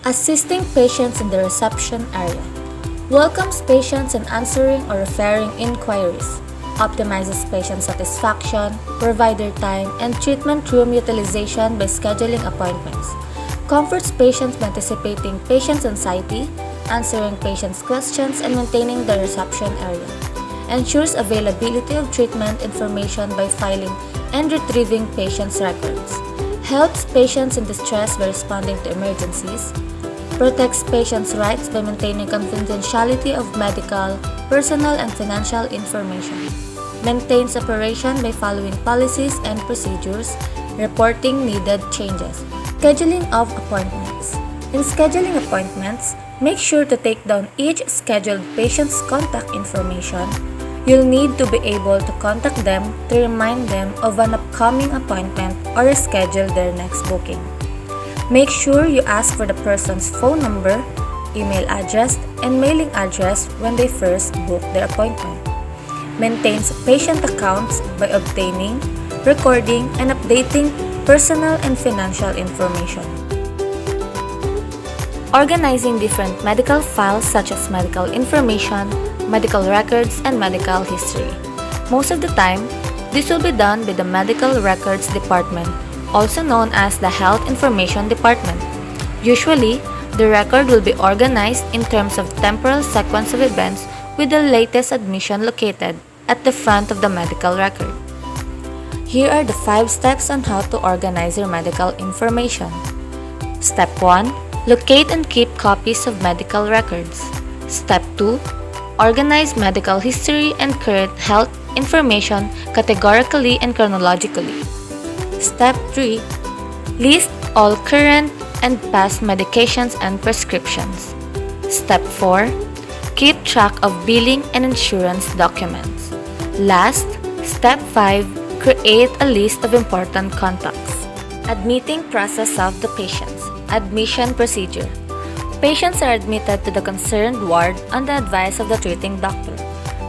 Assisting patients in the reception area. Welcomes patients in answering or referring inquiries. Optimizes patient satisfaction, provider time, and treatment room utilization by scheduling appointments. Comforts patients by anticipating patients' anxiety, answering patients' questions, and maintaining the reception area. Ensures availability of treatment information by filing and retrieving patients' records. Helps patients in distress by responding to emergencies. Protects patients' rights by maintaining confidentiality of medical, personal, and financial information. Maintains operation by following policies and procedures, reporting needed changes. Scheduling of appointments. In scheduling appointments, make sure to take down each scheduled patient's contact information. You'll need to be able to contact them to remind them of an upcoming appointment or reschedule their next booking. Make sure you ask for the person's phone number, email address, and mailing address when they first book their appointment. Maintains patient accounts by obtaining, recording, and updating personal and financial information. Organizing different medical files such as medical information, medical records, and medical history. Most of the time, this will be done by the Medical Records Department, also known as the Health Information Department. Usually, the record will be organized in terms of temporal sequence of events with the latest admission located at the front of the medical record. Here are the 5 steps on how to organize your medical information. Step 1. Locate and keep copies of medical records. Step 2. Organize medical history and current health information categorically and chronologically. Step 3. List all current and past medications and prescriptions. Step 4. Keep track of billing and insurance documents. Last, Step 5. Create a list of important contacts. Admitting process of the patients. Admission procedure. Patients are admitted to the concerned ward on the advice of the treating doctor.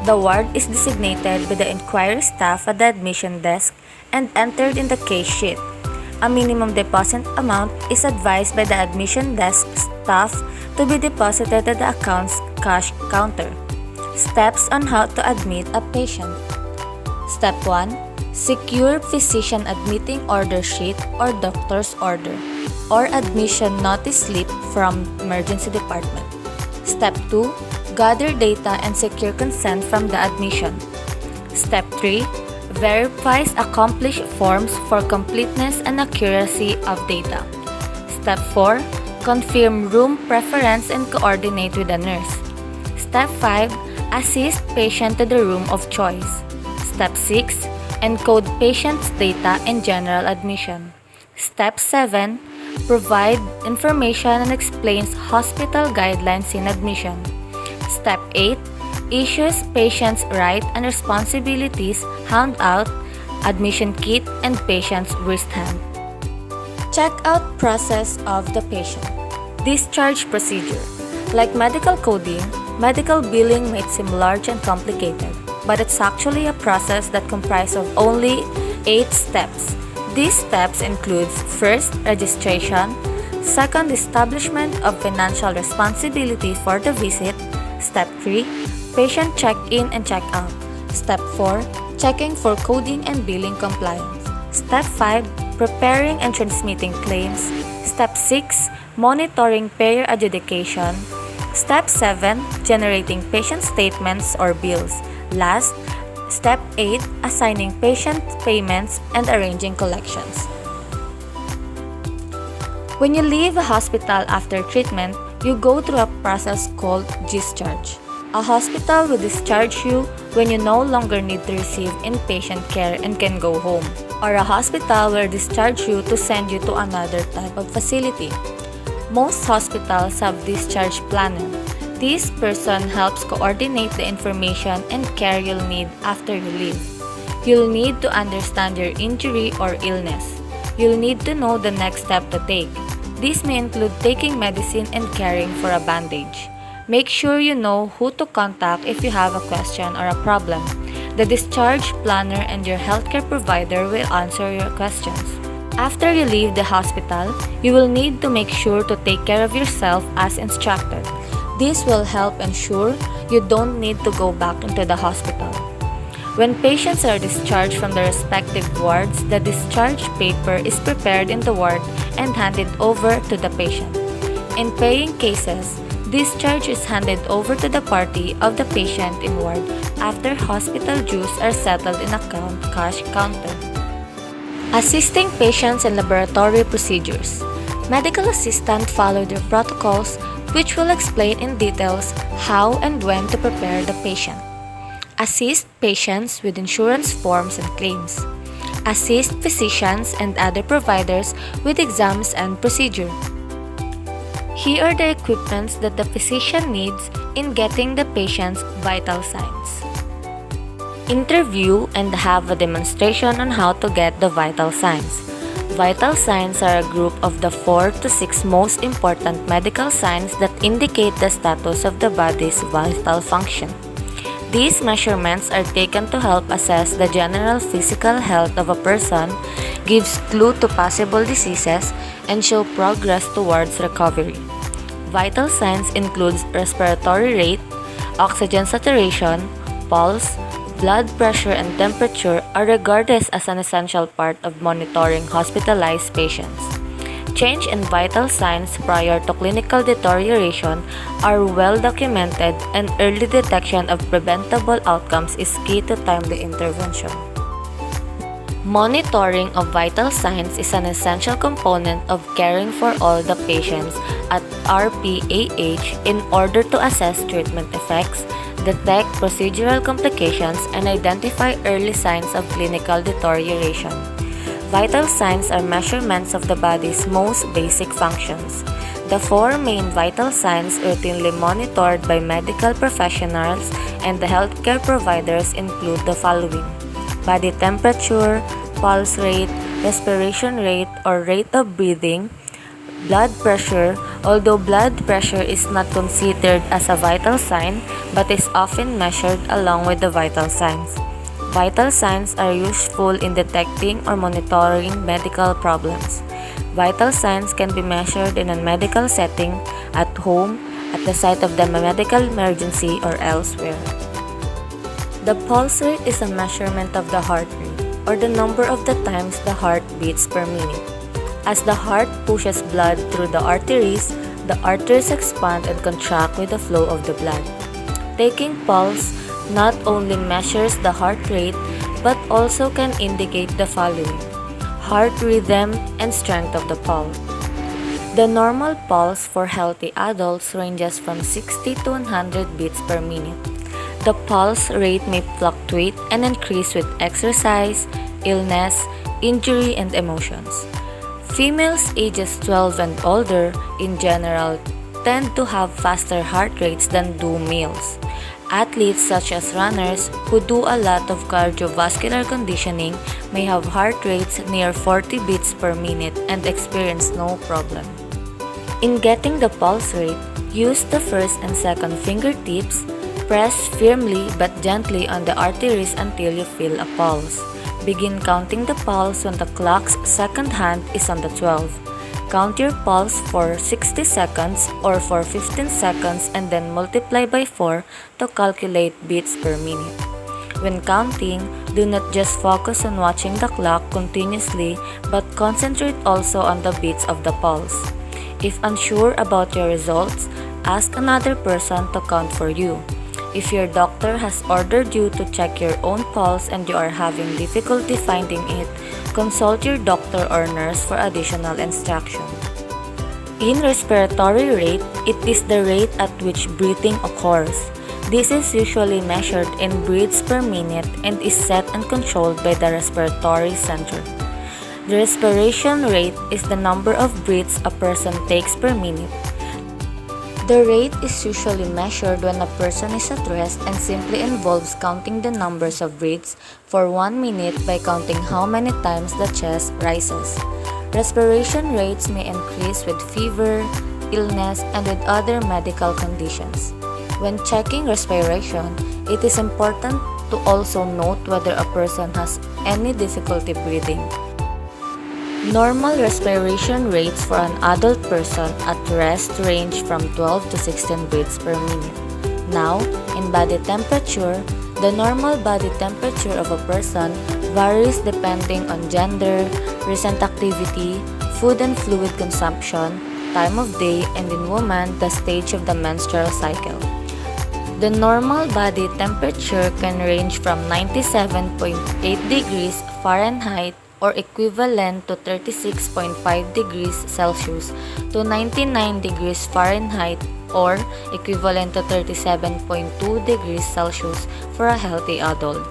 The ward is designated by the inquiry staff at the admission desk and entered in the case sheet. A minimum deposit amount is advised by the admission desk staff to be deposited at the account's cash counter. Steps on how to admit a patient. Step 1. Secure physician admitting order sheet or doctor's order or admission notice slip from emergency department. Step 2. Gather data and secure consent from the admission. Step 3. Verifies accomplished forms for completeness and accuracy of data. Step 4. Confirm room preference and coordinate with a nurse. Step 5. Assist patient to the room of choice. Step 6. Encode patient's data in general admission. Step 7. Provide information and explains hospital guidelines in admission. Step 8. Issues patient's rights and responsibilities handout, admission kit, and patient's wristband. Check-out process of the patient. Discharge procedure. Like medical coding, medical billing may seem large and complicated, but it's actually a process that comprises of only 8 steps. These steps include first, registration, second, establishment of financial responsibility for the visit, step 3, patient check-in and check-out, step 4, checking for coding and billing compliance, step 5, preparing and transmitting claims, step 6, monitoring payer adjudication, step 7, generating patient statements or bills, last, Step 8. Assigning patient payments and arranging collections. When you leave a hospital after treatment, you go through a process called discharge. A hospital will discharge you when you no longer need to receive inpatient care and can go home. Or a hospital will discharge you to send you to another type of facility. Most hospitals have discharge planner. This person helps coordinate the information and care you'll need after you leave. You'll need to understand your injury or illness. You'll need to know the next step to take. This may include taking medicine and caring for a bandage. Make sure you know who to contact if you have a question or a problem. The discharge planner and your healthcare provider will answer your questions. After you leave the hospital, you will need to make sure to take care of yourself as instructed. This will help ensure you don't need to go back into the hospital. When patients are discharged from the respective wards, the discharge paper is prepared in the ward and handed over to the patient. In paying cases, discharge is handed over to the party of the patient in ward after hospital dues are settled in account cash counter. Assisting patients in laboratory procedures. Medical assistants follow their protocols, which will explain in details how and when to prepare the patient. Assist patients with insurance forms and claims. Assist physicians and other providers with exams and procedure. Here are the equipments that the physician needs in getting the patient's vital signs. Interview and have a demonstration on how to get the vital signs. Vital signs are a group of the 4 to 6 most important medical signs that indicate the status of the body's vital function. These measurements are taken to help assess the general physical health of a person, gives clue to possible diseases, and show progress towards recovery. Vital signs includes respiratory rate, oxygen saturation, pulse, blood pressure, and temperature are regarded as an essential part of monitoring hospitalized patients. Change in vital signs prior to clinical deterioration are well documented, and early detection of preventable outcomes is key to timely intervention. Monitoring of vital signs is an essential component of caring for all the patients at RPAH in order to assess treatment effects, detect procedural complications, and identify early signs of clinical deterioration. Vital signs are measurements of the body's most basic functions. The 4 main vital signs routinely monitored by medical professionals and the healthcare providers include the following: body temperature, pulse rate, respiration rate or rate of breathing, blood pressure, although blood pressure is not considered as a vital sign but is often measured along with the vital signs. Vital signs are useful in detecting or monitoring medical problems. Vital signs can be measured in a medical setting, at home, at the site of the medical emergency, or elsewhere. The pulse rate is a measurement of the heart rate, or the number of the times the heart beats per minute. As the heart pushes blood through the arteries expand and contract with the flow of the blood. Taking pulse not only measures the heart rate but also can indicate the following: heart rhythm and strength of the pulse. The normal pulse for healthy adults ranges from 60 to 100 beats per minute. The pulse rate may fluctuate and increase with exercise, illness, injury, and emotions. Females ages 12 and older, in general, tend to have faster heart rates than do males. Athletes such as runners who do a lot of cardiovascular conditioning may have heart rates near 40 beats per minute and experience no problem. In getting the pulse rate, use the first and second fingertips, press firmly but gently on the arteries until you feel a pulse. Begin counting the pulse when the clock's second hand is on the 12. Count your pulse for 60 seconds or for 15 seconds and then multiply by 4 to calculate beats per minute. When counting, do not just focus on watching the clock continuously but concentrate also on the beats of the pulse. If unsure about your results, ask another person to count for you. If your doctor has ordered you to check your own pulse and you are having difficulty finding it, consult your doctor or nurse for additional instruction. In respiratory rate, it is the rate at which breathing occurs. This is usually measured in breaths per minute and is set and controlled by the respiratory center. The respiration rate is the number of breaths a person takes per minute. The rate is usually measured when a person is at rest and simply involves counting the numbers of breaths for 1 minute by counting how many times the chest rises. Respiration rates may increase with fever, illness, and with other medical conditions. When checking respiration, it is important to also note whether a person has any difficulty breathing. Normal respiration rates for an adult person at rest range from 12 to 16 breaths per minute. Now, in body temperature, the normal body temperature of a person varies depending on gender, recent activity, food and fluid consumption, time of day, and in women, the stage of the menstrual cycle. The normal body temperature can range from 97.8 degrees Fahrenheit or equivalent to 36.5 degrees Celsius to 99 degrees Fahrenheit or equivalent to 37.2 degrees Celsius for a healthy adult.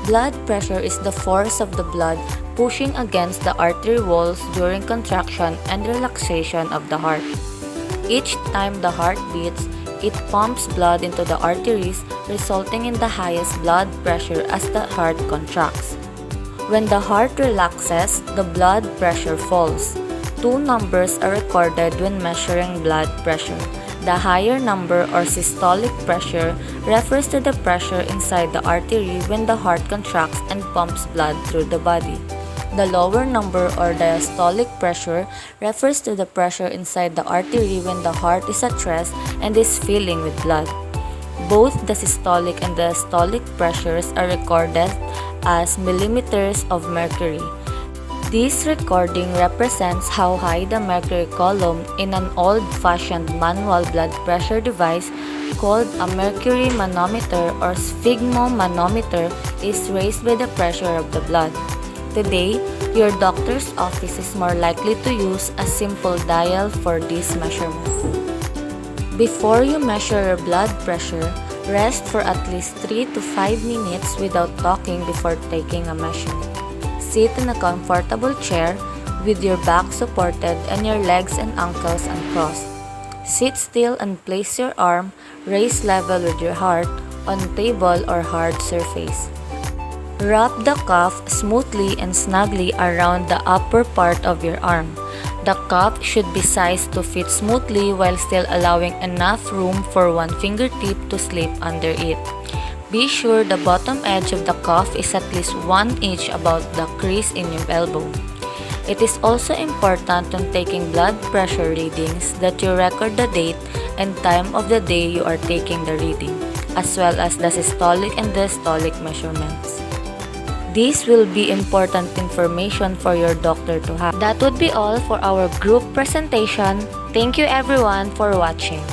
Blood pressure is the force of the blood pushing against the artery walls during contraction and relaxation of the heart. Each time the heart beats, it pumps blood into the arteries, resulting in the highest blood pressure as the heart contracts. When the heart relaxes, the blood pressure falls. Two numbers are recorded when measuring blood pressure. The higher number or systolic pressure refers to the pressure inside the artery when the heart contracts and pumps blood through the body. The lower number or diastolic pressure refers to the pressure inside the artery when the heart is at rest and is filling with blood. Both the systolic and diastolic pressures are recorded as millimeters of mercury. This recording represents how high the mercury column in an old-fashioned manual blood pressure device called a mercury manometer or sphygmomanometer is raised by the pressure of the blood. Today, your doctor's office is more likely to use a simple dial for this measurement. Before you measure your blood pressure, rest for at least 3 to 5 minutes without talking before taking a measure. Sit in a comfortable chair with your back supported and your legs and ankles uncrossed. Sit still and place your arm raised level with your heart on table or hard surface. Wrap the cuff smoothly and snugly around the upper part of your arm. The cuff should be sized to fit smoothly while still allowing enough room for one fingertip to slip under it. Be sure the bottom edge of the cuff is at least 1 inch above the crease in your elbow. It is also important when taking blood pressure readings that you record the date and time of the day you are taking the reading, as well as the systolic and diastolic measurements. This will be important information for your doctor to have. That would be all for our group presentation. Thank you everyone for watching.